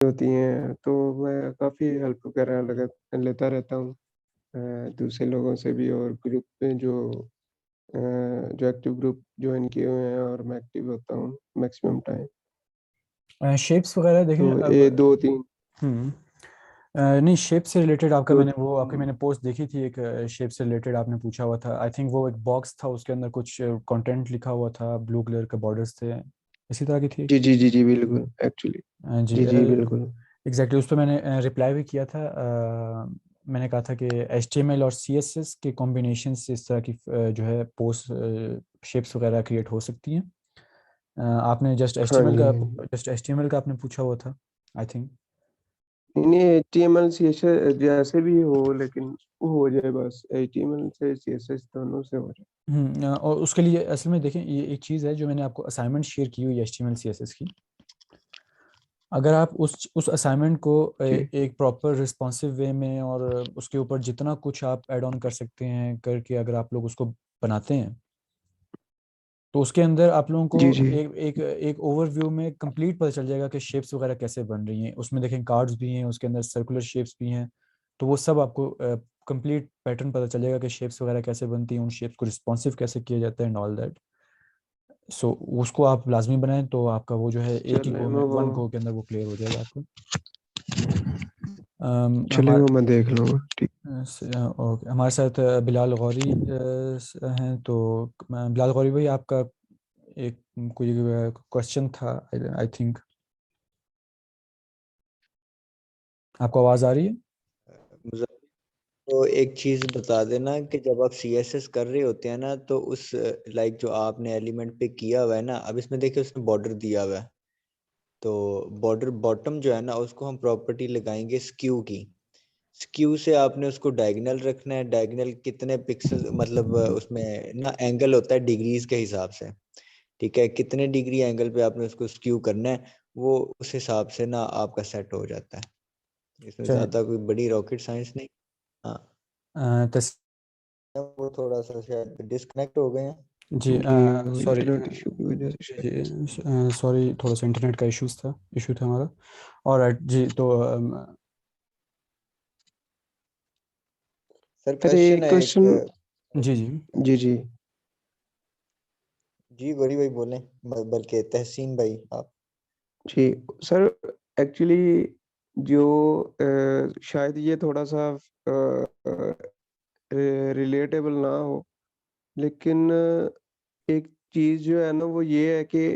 होती हैं, तो मैं काफ़ी हेल्प वगैरह लेता रहता हूँ दूसरे लोगों से भी और ग्रुप में जो एक्टिव ग्रुप जॉइन किए हुए हैं और मैं एक्टिव होता हूँ मैक्सिमम टाइम। शेप्स वगैरह तो देखें अब। ये 2-3 हम्म नहीं, शेप से रिलेटेड आपका मैंने वो आपकी 2-3 मैंने पोस्ट देखी थी, एक शेप से रिलेटेड आपने पूछा हुआ था। आई थिंक वो एक बॉक्स था, उसके अंदर कुछ कंटेंट लिखा हुआ था, ब्लू कलर के बॉर्डर्स थे, इसी तरह की थी। जी, जी, जी, जी, बिल्कुल एक्चुअली। जी, जी, जी, बिल्कुल। एग्जैक्टली उस पर मैंने रिप्लाई भी किया था। मैंने कहा था कि HTML और CSS के कॉम्बिनेशन से इस तरह की जो है पोस्ट शेप्स वगैरह क्रिएट हो सकती हैं। आपने हाँ जी, हाँ जी। जस्ट HTML का आपने पूछा हुआ था, आई थिंक। नहीं, एचटीएमएल सीएसएस जैसे भी हो लेकिन वो हो जाए बस एचटीएमएल से सीएसएस दोनों से हो जाए। और उसके लिए असल में देखें, ये एक चीज़ है जो मैंने आपको असाइनमेंट शेयर की हुई है HTML CSS की। अगर आप उस असाइनमेंट को जी, एक प्रॉपर रिस्पॉन्सिव वे में और उसके ऊपर जितना कुछ आप ऐड ऑन कर सकते हैं करके अगर आप लोग उसको बनाते हैं, तो उसके अंदर आप लोगों जी, को जी। एक ओवरव्यू में कंप्लीट पता चल जाएगा कि शेप्स वगैरह कैसे बन रही हैं। उसमें देखें कार्ड्स भी हैं, उसके अंदर सर्कुलर शेप्स भी हैं, तो वो सब आपको कंप्लीट पैटर्न पता चल जाएगा कि शेप्स वगैरह कैसे बनती हैं, उन शेप्स को रिस्पॉन्सिव कैसे किया जाता है एंड ऑल दैट। सो उसको आप लाजमी बनाएं, तो आपका वो जो है एक ही चले गो में मैं वो 1 गो के अंदर वो क्लियर हो जाएगा आपको। चले हमारे वो मैं देख लूँगा, ठीक। ओके, हमारे साथ बिलाल गौरी हैं, तो बिलाल गौरी भाई, आपका एक कोई क्वेश्चन था, आई थिंक। आपको आवाज़ आ रही है? मुझे तो एक चीज बता देना कि जब आप CSS कर रहे होते हैं ना, तो उस लाइक जो आपने एलिमेंट पे किया हुआ है ना, अब इसमें देखिए उसने बॉर्डर दिया हुआ है, तो बॉर्डर बॉटम जो है ना उसको हम प्रॉपर्टी लगाएंगे स्क्यू की। स्क्यू से आपने उसको डायगोनल रखना है। डायगोनल कितने पिक्सल, मतलब उसमें ना एंगल होता है डिग्रीज के हिसाब से। ठीक है, कितने डिग्री एंगल पे आपने उसको स्क्यू करना है, वो उस हिसाब से ना आपका सेट हो जाता है। इसमें चलिए। ज्यादा कोई बड़ी रॉकेट साइंस नहीं। हाँ, तस वो थोड़ा सा शायद डिस्कनेक्ट हो गए हैं। जी, जी, वो सॉरी। इंटरनेट इशू की वजह से शायद। जी, सॉरी, थोड़ा सा इंटरनेट का इशू था हमारा। और जी, तो सर सर क्वेश्चन एक है एक। क्वेश्चन। जी जी जी, जी। जी गौरी भाई बोलें, बल्कि तहसीन भाई आप। जी, सर एक्चुअली जो शायद ये थोड़ा-सा रिलेटेबल ना हो, लेकिन एक चीज़ जो है ना वो ये है कि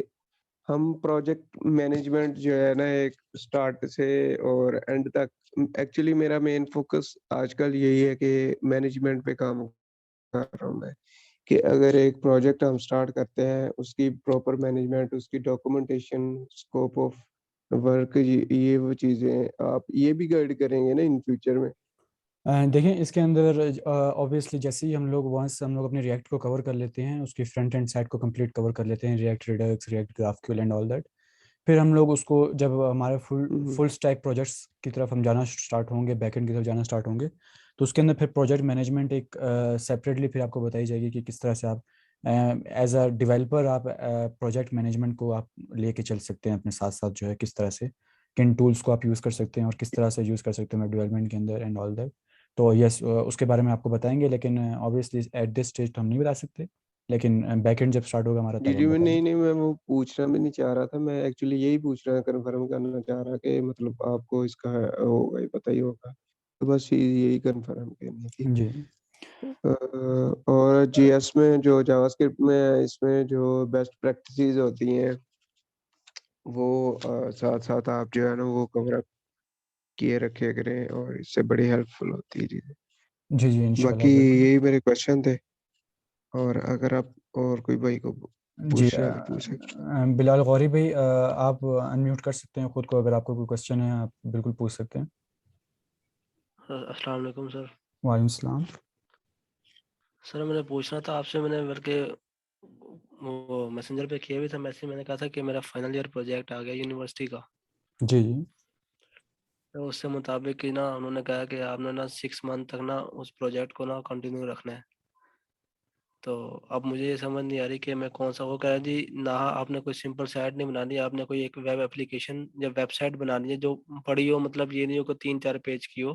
हम प्रोजेक्ट मैनेजमेंट जो है ना एक स्टार्ट से और एंड तक एक्चुअली मेरा मेन फ़ोकस आजकल यही है कि मैनेजमेंट पे काम कर रहा हूँ मैं, कि अगर एक प्रोजेक्ट हम स्टार्ट करते हैं, उसकी प्रॉपर मैनेजमेंट, उसकी डॉक्यूमेंटेशन, स्कोप ऑफ वर्क ये वो चीज़ें आप ये भी गाइड करेंगे ना इन फ्यूचर में? देखें, इसके अंदर ऑब्वियसली जैसे ही हम लोग अपने रिएक्ट को कवर कर लेते हैं, उसकी फ्रंट एंड साइड को कंप्लीट कवर कर लेते हैं, react redux, react GraphQL and all that. फिर हम लोग उसको जब हमारे full hmm, hmm. Full stack projects की तरफ हम जाना स्टार्ट होंगे, बैकएंड की तरफ जाना स्टार्ट होंगे, तो उसके अंदर फिर प्रोजेक्ट मैनेजमेंट एक सेपरेटली फिर आपको बताई जाएगी कि किस तरह से आप एज अ डेवलपर आप प्रोजेक्ट मैनेजमेंट को आप लेके चल सकते हैं अपने साथ साथ, जो है किस तरह से किन टूल्स को आप यूज़ कर सकते हैं और किस तरह से यूज़ कर सकते हैं डेवलपमेंट के अंदर एंड ऑल दैट। तो यस, उसके बारे में आपको बताएंगे, लेकिन ऑब्वियसली एट दिस स्टेज तो हम नहीं बता सकते, लेकिन बैकएंड जब स्टार्ट होगा हमारा जी, तब जी, हम मैं बताएंगे। नहीं, नहीं, मैं वो पूछना भी नहीं चाह रहा था, मैं एक्चुअली यही पूछ रहा कन्फर्म करना चाह रहा कि मतलब आपको इसका होगा ही पता ही होगा। तो बस यही कन्फर्म करनी थी। जी और जीएस में जो जावास्क्रिप्ट में इसमें जो बेस्ट प्रैक्टिसेज़ होती हैं, वो साथ-साथ आप जो है ना वो कवर अप किए रखे करें और इससे बड़ी हेल्पफुल होती है चीज़ें। जी जी, इंशाल्लाह बाकी बिल्कुल। यही मेरे क्वेश्चन थे और अगर आप और कोई भाई को जी, पूछना है तो पूछ सकते हैं। बिलाल गौरी भाई, आप अनम्यूट कर सकते हैं खुद को, अगर आपको कोई क्वेश्चन है आप बिल्कुल पूछ सकते हैं। अस्सलाम वालेकुम सर। वालेकुम सलाम। सर मैंने पूछना था आपसे, मैंने बल्कि वो मैसेंजर पे किया भी था मैसेज। मैंने कहा था कि मेरा फाइनल ईयर प्रोजेक्ट आ गया यूनिवर्सिटी का। जी जी तो उससे मुताबिक कि ना उन्होंने कहा कि आपने ना 6 मंथ तक ना उस प्रोजेक्ट को ना कंटिन्यू रखना है। तो अब मुझे ये समझ नहीं आ रही कि मैं कौन सा, वो कह रहा है जी ना आपने कोई सिंपल साइट नहीं बनानी, आपने कोई एक वेब एप्लीकेशन या वेबसाइट बनानी है जो बड़ी हो, मतलब ये नहीं हो कि 3-4 पेज की हो,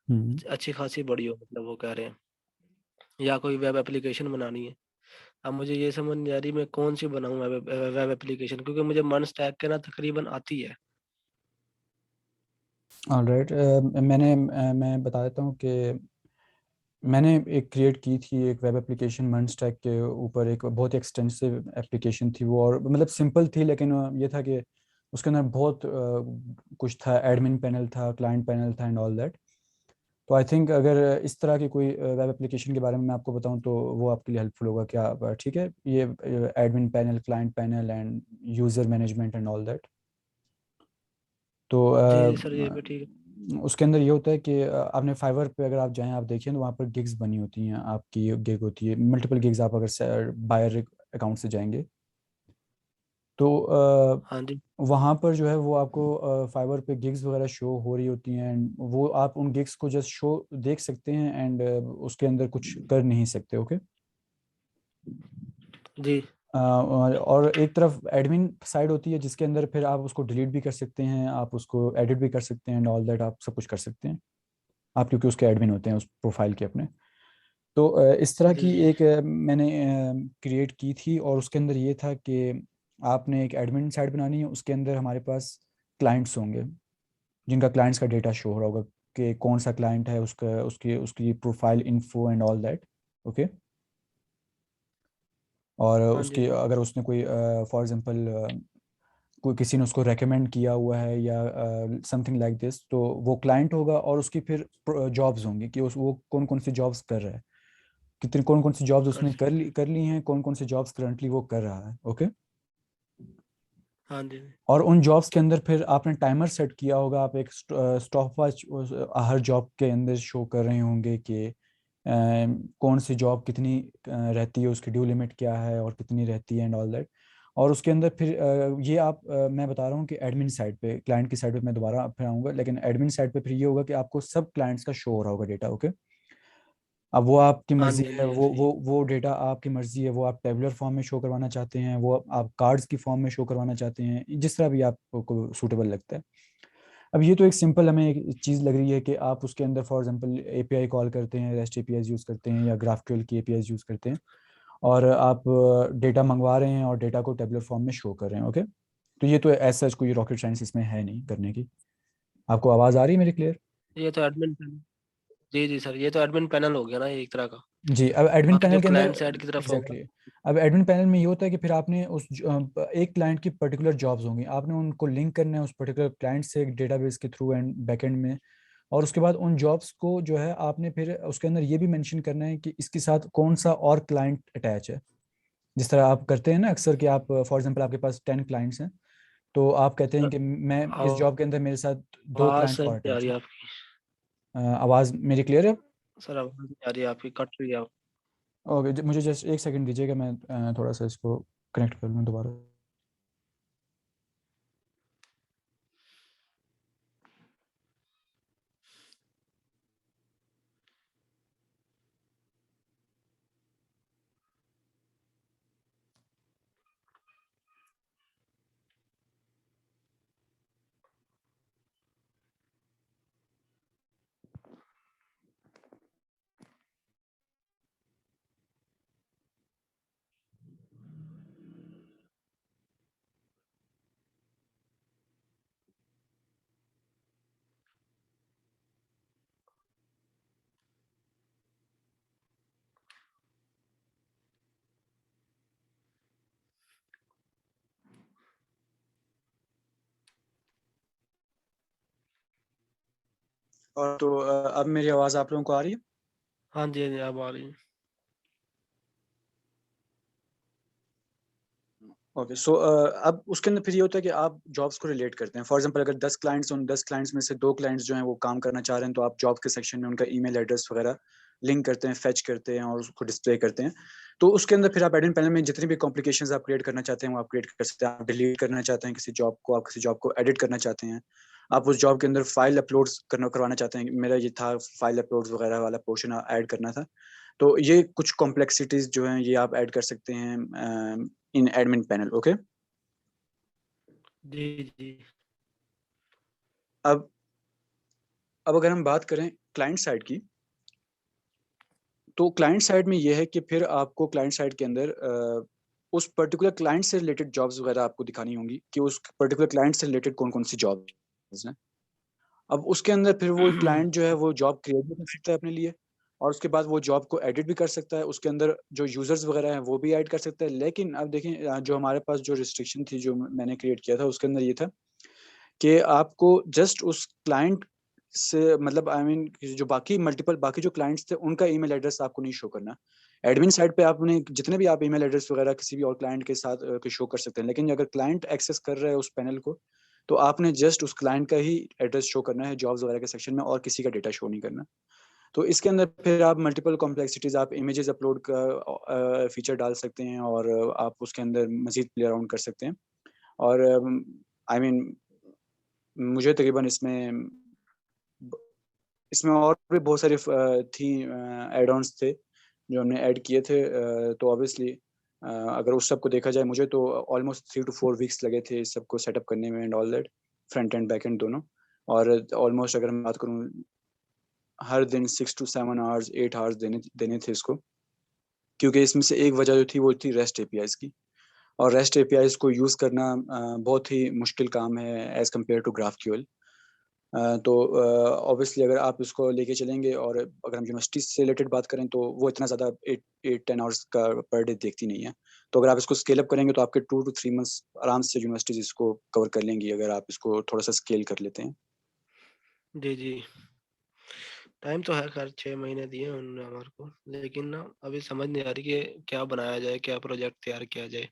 हम्म। अच्छी खासी बड़ी हो, मतलब वो कह रहे हैं, या कोई वेब एप्लीकेशन बनानी है। अब मुझे ये समझ नहीं आ रही मैं कौन सी बनाऊं वेब एप्लीकेशन, क्योंकि मुझे मन स्टैक के ना तकरीबन आती है। ऑलराइट, मैं बता देता हूँ कि मैंने एक क्रिएट की थी एक वेब एप्लीकेशन मर्न स्टैक के ऊपर, एक बहुत एक्सटेंसिव एप्लीकेशन थी वो, और मतलब सिंपल थी, लेकिन ये था कि उसके अंदर बहुत कुछ था, एडमिन पैनल था, क्लाइंट पैनल था एंड ऑल दैट। तो आई थिंक अगर इस तरह की कोई वेब एप्लीकेशन के बारे में मैं आपको बताऊं तो वो आपके लिए हेल्पफुल होगा क्या? ठीक है, ये admin panel, client panel end user management and all that. तो जी जी सर, ये भी ठीक है। उसके अंदर ये होता है कि आपने फाइवर पे अगर आप जाएं, आप देखिए तो वहाँ पर गिग्स बनी होती हैं, आपकी गिग होती है, मल्टीपल गिग्स। आप अगर बायर अकाउंट से जाएंगे तो हाँ जी। वहाँ पर जो है वो आपको फाइवर पे गिग्स वगैरह शो हो रही होती हैं, एंड वो आप उन गिग्स को जस्ट शो देख सकते हैं एंड उसके अंदर कुछ कर नहीं सकते। ओके। जी और एक तरफ एडमिन साइड होती है जिसके अंदर फिर आप उसको डिलीट भी कर सकते हैं, आप उसको एडिट भी कर सकते हैं एंड ऑल दैट, आप सब कुछ कर सकते हैं आप, क्योंकि उसके एडमिन होते हैं उस प्रोफाइल के अपने। तो इस तरह जी की जी एक मैंने क्रिएट की थी, और उसके अंदर ये था कि आपने एक एडमिन साइट बनानी है, उसके अंदर हमारे पास क्लाइंट्स होंगे जिनका क्लाइंट्स का डेटा शो हो रहा होगा कि कौन सा क्लाइंट है, उसका उसकी उसकी profile info and all that. Okay. और हाँ जी। उसके अगर उसने कोई फॉर एग्जांपल कोई किसी ने उसको रेकमेंड किया हुआ है या समथिंग लाइक दिस, तो वो क्लाइंट होगा, और उसकी फिर जॉब्स होंगी कि वो कौन कौन सी जॉब्स कर रहा है, कितनी कौन कौन सी जॉब्स उसने अच्छा। कर ली हैं, कौन कौन सी जॉब्स करंटली वो कर रहा है। ओके। हाँ जी। और उन जॉब्स के अंदर फिर आपने टाइमर सेट किया होगा, आप एक स्टॉप वॉच हर जॉब के अंदर शो कर रहे होंगे कि कौन सी जॉब कितनी रहती है, उसकी ड्यू लिमिट क्या है और कितनी रहती है एंड ऑल दैट। और उसके अंदर फिर ये आप मैं बता रहा हूँ कि एडमिन साइड पे, क्लाइंट की साइड पे मैं दोबारा फिर आऊँगा, लेकिन एडमिन साइड पे फिर ये होगा कि आपको सब क्लाइंट्स का शो हो रहा होगा डेटा। ओके। अब वो आपकी हाँ मर्जी जी। हाँ है, जी, ये वो सही वो है। वो डेटा आपकी मर्जी है, वो आप टेबुलर फॉर्म में शो करवाना चाहते हैं, वो आप कार्ड्स की फॉर्म में शो करवाना चाहते हैं, जिस तरह भी आपको सूटेबल लगता है। अब ये तो एक सिंपल हमें एक चीज़ लग रही है कि आप उसके अंदर फॉर एग्जांपल एपीआई कॉल करते हैं, रेस्ट एपीआई यूज़ करते हैं या ग्राफक्यूएल की एपीआई यूज़ करते हैं, और आप डेटा मंगवा रहे हैं और डेटा को टेबुलर फॉर्म में शो कर रहे हैं। ओके। तो ये तो एज सच कोई रॉकेट साइंस इसमें है नहीं करने की। आपको आवाज़ आ रही है मेरी क्लियर? ये तो एडमिन पैनल। जी जी सर, ये तो एडमिन पैनल हो गया ना एक तरह का। जी। अब एडमिन बाकी जो पैनल के अंदर क्लाइंट साइड की तरफ होगा। एग्जैक्टली अब एडमिन पैनल में ये होता है कि फिर आपने एक क्लाइंट की पर्टिकुलर जॉब्स होंगी, आपने उनको लिंक करना है उस पर्टिकुलर क्लाइंट से एक डेटाबेस के थ्रू एंड बैकएंड में। और उसके बाद उन जॉब्स को जो है आपने फिर उसके अंदर ये भी मेंशन करना है कि इसके साथ कौन सा और क्लाइंट अटैच है। जिस तरह आप करते हैं ना अक्सर कि आप फॉर एग्जांपल आपके पास 10 क्लाइंट्स हैं, तो आप कहते हैं कि मैं इस हाँ, जॉब के अंदर मेरे साथ दो आवाज क्लाइंट्स सही और नहीं आ अटैच रही हैं। आपकी। आवाज़ मेरी क्लियर है? सर आवाज नहीं आ रही है आपकी, कट रही है आप। ओके, मुझे जस्ट एक सेकंड दीजिएगा, मैं थोड़ा सा इसको कनेक्ट कर लूँ दोबारा। और तो अब मेरी आवाज़ आप लोगों को आ रही है? हाँ जी, हाँ जी, अब आ रही है। ओके। सो अब उसके अंदर फिर ये होता है कि आप जॉब्स को रिलेट करते हैं। फॉर एग्जांपल अगर 10 क्लाइंट्स, उन 10 क्लाइंट्स में से 2 क्लाइंट्स जो हैं वो काम करना चाह रहे हैं, तो आप जॉब के सेक्शन में उनका ईमेल एड्रेस वगैरह लिंक करते हैं, फेच करते हैं और उसको डिस्प्ले करते हैं। तो उसके अंदर फिर आप एडमिन पैनल में जितनी भी कॉम्प्लिकेशंस आप क्रिएट करना चाहते हैं वो आप क्रिएट कर सकते हैं। आप डिलीट करना चाहते हैं किसी जॉब को, आप किसी जॉब को एडिट करना चाहते हैं, आप उस जॉब के अंदर फाइल अपलोड्स करवाना चाहते हैं, मेरा ये था फाइल अपलोड्स वगैरह वाला पोर्शन ऐड करना था, तो ये कुछ कॉम्प्लेक्सिटीज जो हैं ये आप ऐड कर सकते हैं इन एडमिन पैनल। ओके, जी जी अब अगर हम बात करें क्लाइंट साइड की, तो क्लाइंट साइड में ये है कि फिर आपको क्लाइंट साइड के अंदर उस पर्टिकुलर क्लाइंट से रिलेटेड जॉब्स वगैरह आपको दिखानी होंगी कि उस पर्टिकुलर क्लाइंट से रिलेटेड कौन कौन सी जॉब्स हैं। अब उसके अंदर फिर वो क्लाइंट जो है वो जॉब क्रिएट भी कर सकता है अपने लिए, और उसके बाद वो जॉब को एडिट भी कर सकता है, उसके अंदर जो यूजर्स वगैरह हैं वो भी ऐड कर सकता है। लेकिन अब देखें जो हमारे पास जो रिस्ट्रिक्शन थी जो मैंने क्रिएट किया था उसके अंदर ये था कि आपको जस्ट उस क्लाइंट से मतलब आई मीन जो बाकी जो क्लाइंट्स थे उनका ईमेल एड्रेस आपको नहीं शो करना। एडमिन साइड पे आपने जितने भी आप ईमेल एड्रेस वगैरह किसी भी और क्लाइंट के साथ शो कर सकते हैं, लेकिन अगर क्लाइंट एक्सेस कर रहा है उस पैनल को तो आपने जस्ट उस क्लाइंट का ही एड्रेस शो करना है जॉब्स वगैरह के सेक्शन में, और किसी का डेटा शो नहीं करना। तो इसके अंदर फिर आप मल्टीपल कॉम्प्लेक्सिटीज, आप इमेजेस अपलोड का फीचर डाल सकते हैं, और आप उसके अंदर मजीद प्ले अराउंड कर सकते हैं। और आई मीन मुझे तकरीबन इसमें और भी बहुत सारे थी एड ऑन्स थे जो हमने ऐड किए थे। तो ऑब्वियसली अगर उस सब को देखा जाए मुझे तो ऑलमोस्ट 3 to 4 वीक्स लगे थे इस सब को सेटअप करने में and all that, front end back and दोनों। और ऑलमोस्ट अगर मैं बात करूँ हर दिन 6 to 7 hours 8 hours देने थे इसको, क्योंकि इसमें से एक वजह जो थी वो थी रेस्ट एपीआईज की। और रेस्ट एपीआईज को यूज़ करना बहुत ही मुश्किल काम है एज़ कम्पेयर टू ग्राफक्यूएल। तो ऑब्वियसली अगर आप इसको लेके चलेंगे, और अगर हम यूनिवर्सिटी से रिलेटेड बात करें तो वो इतना ज़्यादा 8-10 hours का पर डे देखती नहीं है। तो अगर आप इसको स्केल अप करेंगे तो आपके 2 to 3 months आराम से यूनिवर्सिटीज इसको कवर कर लेंगी अगर आप इसको थोड़ा सा स्केल कर लेते हैं। जी जी टाइम तो है, खैर 6 महीने दिए उन्होंने हमारे को, लेकिन ना अभी समझ नहीं आ रही कि क्या बनाया जाए, क्या प्रोजेक्ट तैयार किया जाए।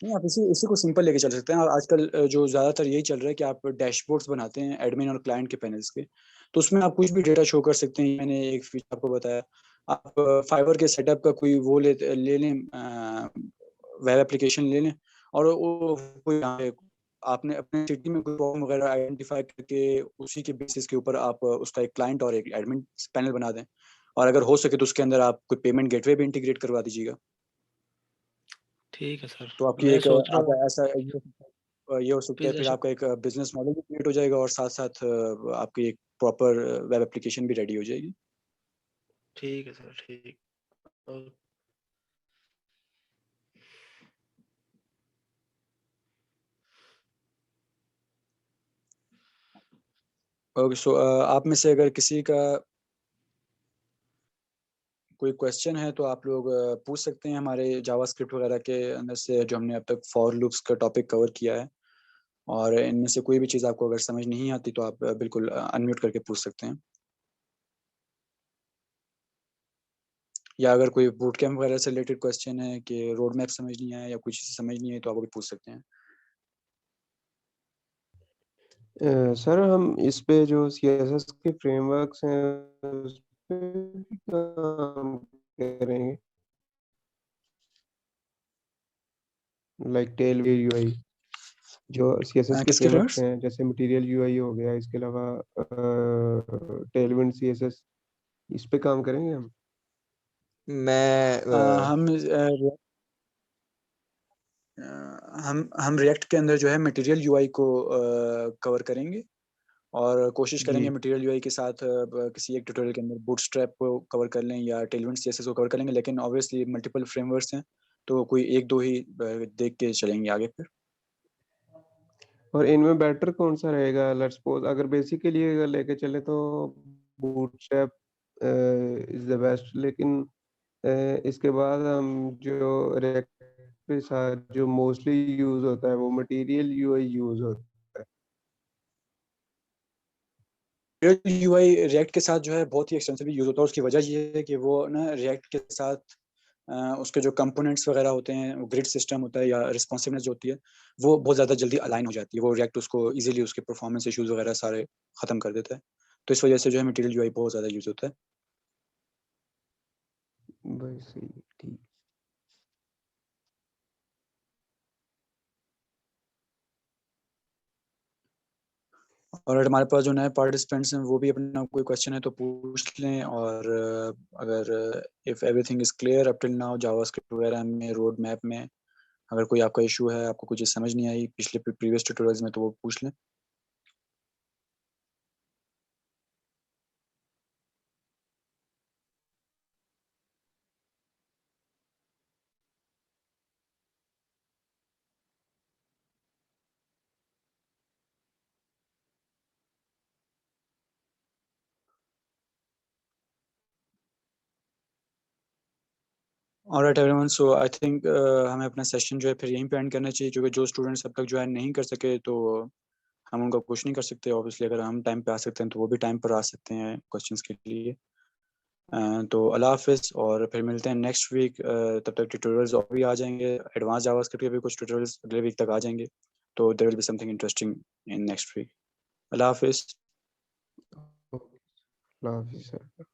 नहीं, आप इसी इसी को सिंपल लेके चल सकते हैं। और आजकल जो ज़्यादातर यही चल रहा है कि आप डैशबोर्ड्स बनाते हैं एडमिन और क्लाइंट के पैनल्स के, तो उसमें आप कुछ भी डेटा शो कर सकते हैं। मैंने एक फीचर आपको बताया, आप फाइवर के सेटअप का कोई वो ले लें, वेब एप्लीकेशन ले लें, और वो कोई यहाँ पे आपने अपने सिटी में कोई प्रॉब्लम वगैरह आइडेंटिफाई करके उसी के बेसिस के ऊपर आप उसका एक क्लाइंट और एक एडमिन पैनल बना दें, और अगर हो सके तो उसके अंदर आप कोई पेमेंट गेटवे भी इंटीग्रेट करवा दीजिएगा। ठीक है सर, तो आपकी मैं एक सोच रहा आप हूँ ऐसा ये हो सकता है, फिर पिछले आपका एक बिजनेस मॉडल भी क्रिएट हो जाएगा, और साथ साथ आपकी एक प्रॉपर वेब एप्लीकेशन भी रेडी हो जाएगी। ठीक है सर, ठीक। और ओके, सो आप में से अगर किसी का कोई क्वेश्चन है तो आप लोग पूछ सकते हैं हमारे जावास्क्रिप्ट वगैरह के अंदर से, जो हमने अब तक फॉर लूप्स का टॉपिक कवर किया है। और इनमें से कोई भी चीज़ आपको अगर समझ नहीं आती तो आप बिल्कुल अनम्यूट करके पूछ सकते हैं। या अगर कोई बूट कैम्प वगैरह से रिलेटेड क्वेश्चन है कि रोड मैप समझ नहीं आया या कुछ चीज़ समझ नहीं आई तो आप वो भी पूछ सकते हैं। सर हम इस पे जो सीएसएस के फ्रेमवर्क्स हैं उस पे भी काम करेंगे, लाइक टेल यूआई जो सीएसएस के किसके फ्रेमवर्क्स फ्रेमवर्क्स? हैं, जैसे मटेरियल यूआई हो गया, इसके अलावा टेलविंड सीएसएस, इस पे काम करेंगे हम। मैं हम हम रिएक्ट के अंदर जो है मटेरियल यूआई को कवर करेंगे, और कोशिश जी। करेंगे मटेरियल यूआई के साथ किसी एक ट्यूटोरियल के अंदर बूटस्ट्रैप को कवर कर लें या टेलविंड सीएसएस को कवर कर लेंगे। लेकिन ऑब्वियसली मल्टीपल फ्रेमवर्क्स हैं तो कोई एक दो ही देख के चलेंगे आगे फिर। और इनमें बेटर कौन सा रहेगा? लेट्स सपोज अगर बेसिक के लिए अगर लेके चले तो बूटस्ट्रैप इज द बेस्ट, लेकिन इसके बाद हम जो रिएक्ट के साथ जो मोस्टली यूज होता है वो मटेरियल यूआई यूज होता है। मटेरियल यूआई रिएक्ट के साथ जो है बहुत ही एक्सटेंसिवली यूज होता है। उसकी वजह ये है कि वो ना रिएक्ट के साथ उसके जो कंपोनेंट्स वगैरह होते हैं, ग्रिड सिस्टम होता है या रिस्पॉन्सिवनेस जो होती है वो बहुत ज़्यादा जल्दी अलाइन हो जाती है। वो रिएक्ट उसको इजीली उसके परफॉर्मेंस इश्यूज वगैरह सारे ख़त्म कर देता है। तो इस वजह से जो है मटेरियल यूआई बहुत ज़्यादा यूज होता है। भाई सही है, ठीक। और हमारे पास जो नए पार्टिसिपेंट्स हैं वो भी अपना कोई क्वेश्चन है तो पूछ लें, और अगर if everything is clear up till now JavaScript वगैरह में, रोड मैप में, अगर कोई आपका इशू है, आपको कुछ चीज़ समझ नहीं आई पिछले प्रीवियस ट्यूटोरियल्स में, तो वो पूछ लें। Alright everyone, so I think हमें अपना सेशन जो है फिर यहीं पे एंड करना चाहिए, क्योंकि जो स्टूडेंट्स अब तक ज्वाइन नहीं कर सके तो हम उनका कुछ नहीं कर सकते। ऑब्वियसली अगर हम टाइम पे आ सकते हैं तो वो भी टाइम पर आ सकते हैं क्वेश्चंस के लिए। तो अल्लाह हाफिज़, और फिर मिलते हैं नेक्स्ट वीक। तब तक ट्यूटोरियल्स और भी आ जाएंगे, एडवांस जावास्क्रिप्ट के भी कुछ ट्यूटोरियल्स अगले वीक तक आ जाएंगे, तो there will be something interesting in next week. Allah हाफिज़। अल्लाह हाफ़िज़ सर।